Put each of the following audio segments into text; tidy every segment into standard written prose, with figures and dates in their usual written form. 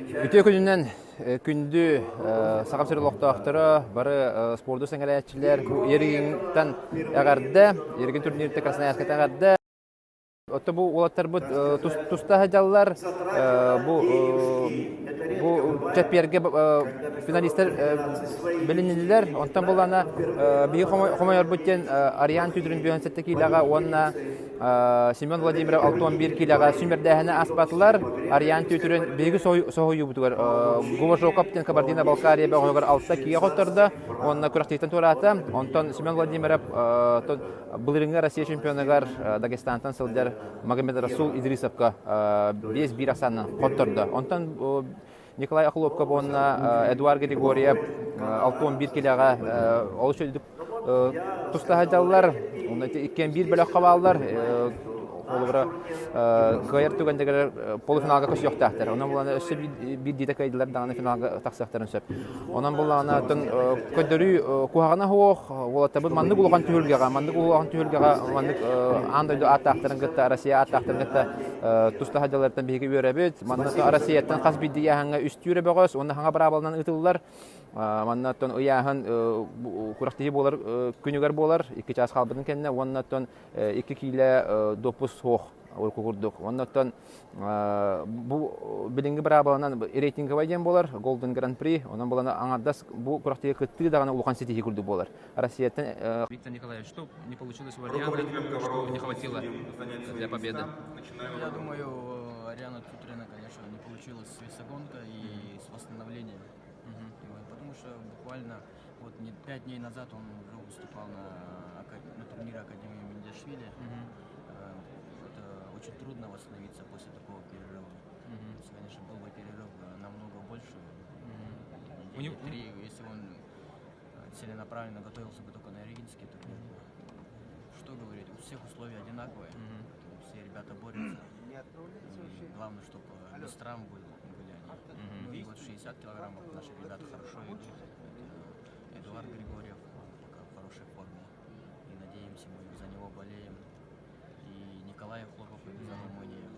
Үтө күнүнен күндү сагам сырылоктоохтора бары спорду сеңелечилер бу эригиңтен агарды, эригин турнирде Красноярскта агарды. Отто бу улаттар бу туста хажаллар бу чемпионге финалисттер белинилер. Онтан булана бии хомойор буттен Ариан Тюдрин бүйөнсетте килага онна Семен Владимиров 61 килага сүмердәһенә аспатлар. Ариан Тюдрин биги сохою бутугар. Гуважо капитан Кабардино-Балкария бөгөгөр 6 киге хоторда. Онна күрәктәйтен турата. Онтан Семен Владимиров булырыңга Россия чемпионыгар Дагестантан сылдар Магомед Расул Идрисовка без бирасанна хоторда. Онтан Николай Ахлопка бонна Эдуард Григорьев 61 килага олшойдук тустахажаллар. Онда 2-1 бөлөк кабаллар. Олбара гайр түгендегер полуфиналга көсөктәктер. Онан буланы өсө бир дидә кайдылар дагы финалга таксактарын сөп. Онан буланы тон көдөрү куагына хох, волата бу манны булган түлгәгә, манны андай атактарын гытта Россия атактарын гытта тустахажалардан биге өрәбет. Манны Россиядән кас бидия ханга үстүре бөгөс, онда ханга барабалдан ытыллар. Маннаттон уяһын курактыгы болар күнүгөр болар 2 час халбын кенне оннаттон 2 киле допус хох ol курдук оннаттон бу билинги барабанан рейтинги вайден болар Golden Grand Prix онан булана аңардас бу курактыгы кытты дагы улхан сети курду болар Россиядан Виктор Николаевич, что не получилось у Арианы, что не хватило для победы? Я думаю, Ариана Тютрина, конечно, не получилось с весогонкой и с восстановлением. Потому что буквально 5 дней назад он уже выступал на турнире Академии Миндяшвили. Это очень трудно восстановиться после такого перерыва. Конечно, был бы перерыв намного больше. Недели 3, если он целенаправленно готовился бы только на регинский турнир. Что говорить, у всех условия одинаковые. Все ребята борются. И главное, чтобы без травм были они. Ну и 60 килограммов наши ребята хорошо идут. Эдуард Григорьев пока в хорошей форме. И надеемся, мы за него болеем. И Николай Хлопов из Румынии.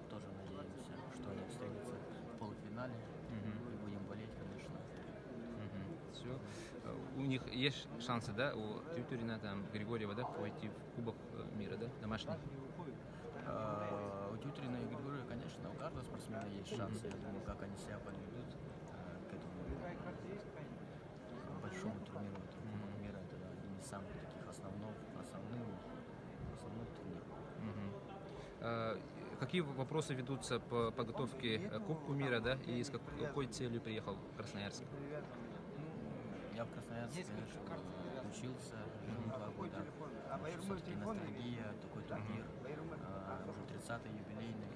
Тоже надеемся, что они встретятся в полуфинале. И будем болеть, конечно. Все. У них есть шансы, да, у Тюрина, там, Григорьева, да, войти в Кубок мира, да, домашний? У Тютрина и Григория, конечно, у каждого спортсмена есть шансы. Я думаю, как они себя подведут к этому большому турниру. Кубок мира — это один из самых таких основных турниров. Какие вопросы ведутся по подготовке к Кубку мира, да, и с какой целью приехал в Красноярск? Я в Красноярске, конечно, учился 2 года. Все-таки ностальгия, такой турнир, уже 30-й юбилейный.